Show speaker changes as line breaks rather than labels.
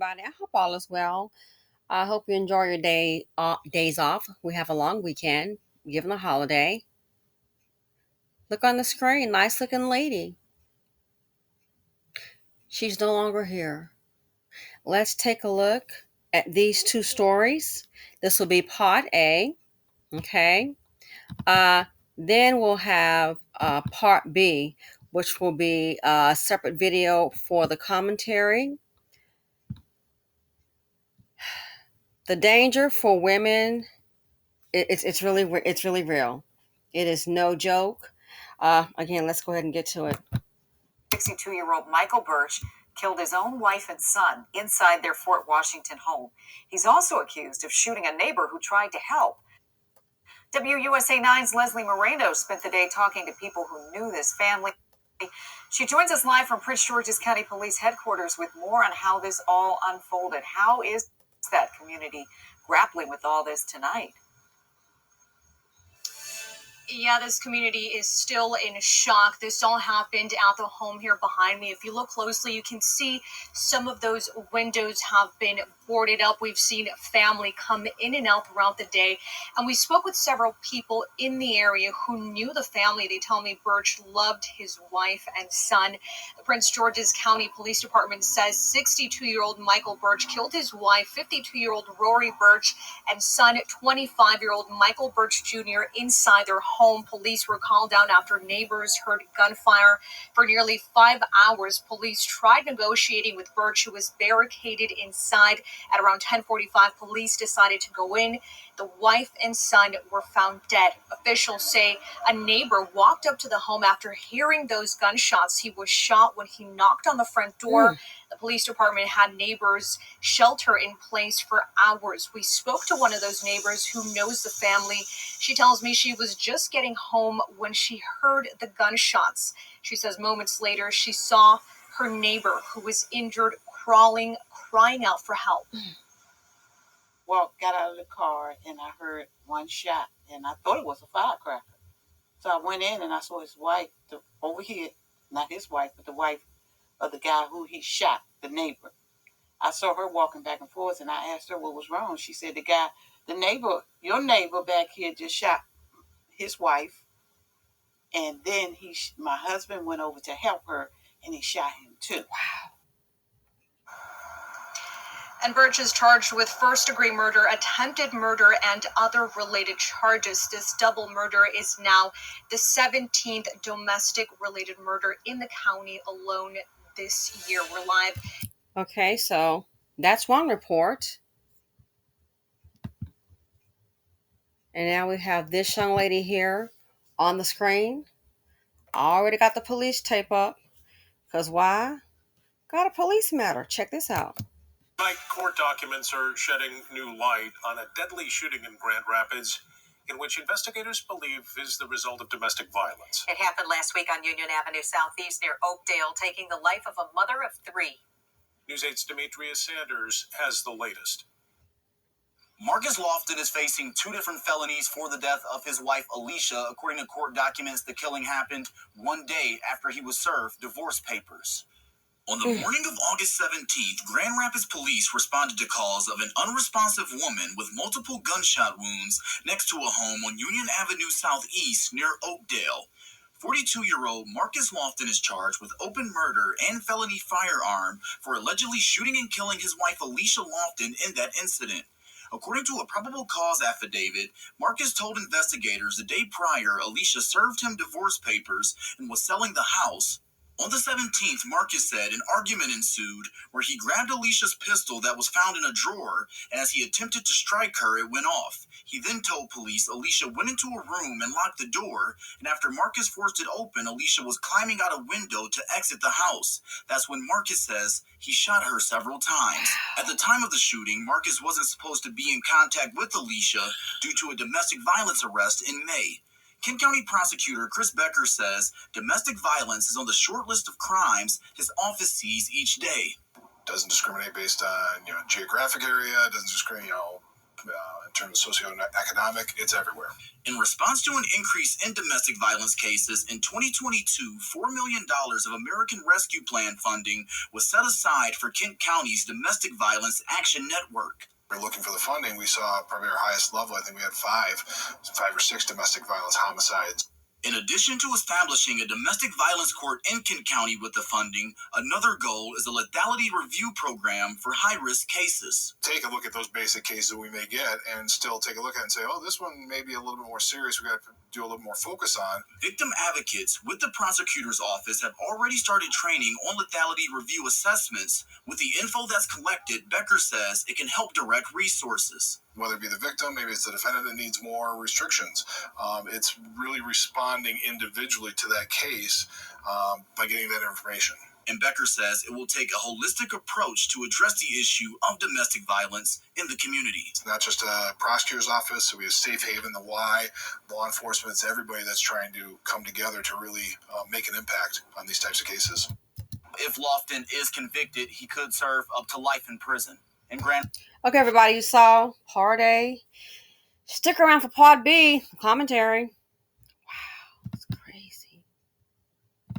everybody. I hope all is well. I hope you enjoy your days off. We have a long weekend, given the holiday. Look on the screen, nice looking lady. She's no longer here. Let's take a look at these two stories. This will be part A, okay? Then we'll have part B, which will be a separate video for the commentary. The danger for women, it's really real. It is no joke. Again, let's go ahead and get to it.
62-year-old Michael Birch killed his own wife and son inside their Fort Washington home. He's also accused of shooting a neighbor who tried to help. WUSA 9's Leslie Moreno spent the day talking to people who knew this family. She joins us live from Prince George's County Police Headquarters with more on how this all unfolded. How is that community grappling with all this tonight?
Yeah, this community is still in shock. This all happened at the home here behind me. If you look closely, you can see some of those windows have been boarded up. We've seen family come in and out throughout the day. And we spoke with several people in the area who knew the family. They tell me Birch loved his wife and son. The Prince George's County Police Department says 62-year-old Michael Birch killed his wife, 52-year-old Rory Birch, and son, 25-year-old Michael Birch Jr. inside their home. Police were called out after neighbors heard gunfire. For nearly 5 hours, police tried negotiating with Birch, who was barricaded inside. At around 10:45, police decided to go in. The wife and son were found dead. Officials say a neighbor walked up to the home after hearing those gunshots. He was shot when he knocked on the front door. The police department had neighbors shelter in place for hours. We spoke to one of those neighbors who knows the family. She tells me she was just getting home when she heard the gunshots. She says moments later she saw her neighbor, who was injured, crying out for help.
Got out of the car and I heard one shot and I thought it was a firecracker. So I went in and I saw his wife over here, not his wife, but the wife of the guy who he shot, the neighbor. I saw her walking back and forth and I asked her what was wrong. She said, your neighbor back here just shot his wife. And then my husband went over to help her and he shot him too.
Wow.
And Birch is charged with first-degree murder, attempted murder, and other related charges. This double murder is now the 17th domestic-related murder in the county alone this year. We're live.
Okay, so that's one report. And now we have this young lady here on the screen. I already got the police tape up. Because why? Got a police matter. Check this out.
Tonight, court documents are shedding new light on a deadly shooting in Grand Rapids, in which investigators believe is the result of domestic violence.
It happened last week on Union Avenue Southeast near Oakdale, taking the life of a mother of 3.
News 8's Demetria Sanders has the latest.
Marcus Lofton is facing 2 different felonies for the death of his wife, Alicia. According to court documents, the killing happened 1 day after he was served divorce papers. On the morning of August 17th, Grand Rapids police responded to calls of an unresponsive woman with multiple gunshot wounds next to a home on Union Avenue Southeast near Oakdale. 42-year-old Marcus Lofton is charged with open murder and felony firearm for allegedly shooting and killing his wife, Alicia Lofton, in that incident. According to a probable cause affidavit, Marcus told investigators the day prior Alicia served him divorce papers and was selling the house. On the 17th, Marcus said an argument ensued where he grabbed Alicia's pistol that was found in a drawer, and as he attempted to strike her, it went off. He then told police Alicia went into a room and locked the door, and after Marcus forced it open, Alicia was climbing out a window to exit the house. That's when Marcus says he shot her several times. At the time of the shooting, Marcus wasn't supposed to be in contact with Alicia due to a domestic violence arrest in May. Kent County prosecutor Chris Becker says domestic violence is on the short list of crimes his office sees each day.
Doesn't discriminate based on geographic area. Doesn't discriminate In terms of socioeconomic, it's everywhere.
In response to an increase in domestic violence cases, in 2022, $4 million of American Rescue Plan funding was set aside for Kent County's Domestic Violence Action Network.
We're looking for the funding. We saw probably our highest level. I think we had five or six domestic violence homicides.
In addition to establishing a domestic violence court in Kent County with the funding, another goal is a lethality review program for high-risk cases.
Take a look at those basic cases we may get and still take a look at it and say, oh, this one may be a little bit more serious. We got to do a little more focus on.
Victim advocates with the prosecutor's office have already started training on lethality review assessments. With the info that's collected, Becker says it can help direct resources.
Whether it be the victim, maybe it's the defendant that needs more restrictions. It's really responding individually to that case by getting that information.
And Becker says it will take a holistic approach to address the issue of domestic violence in the community.
It's not just a prosecutor's office, so we have Safe Haven, the Y, law enforcement, it's everybody that's trying to come together to really make an impact on these types of cases.
If Lofton is convicted, he could serve up to life in prison. And
Okay, everybody, you saw Part A. Stick around for Part B, commentary. Wow, that's crazy.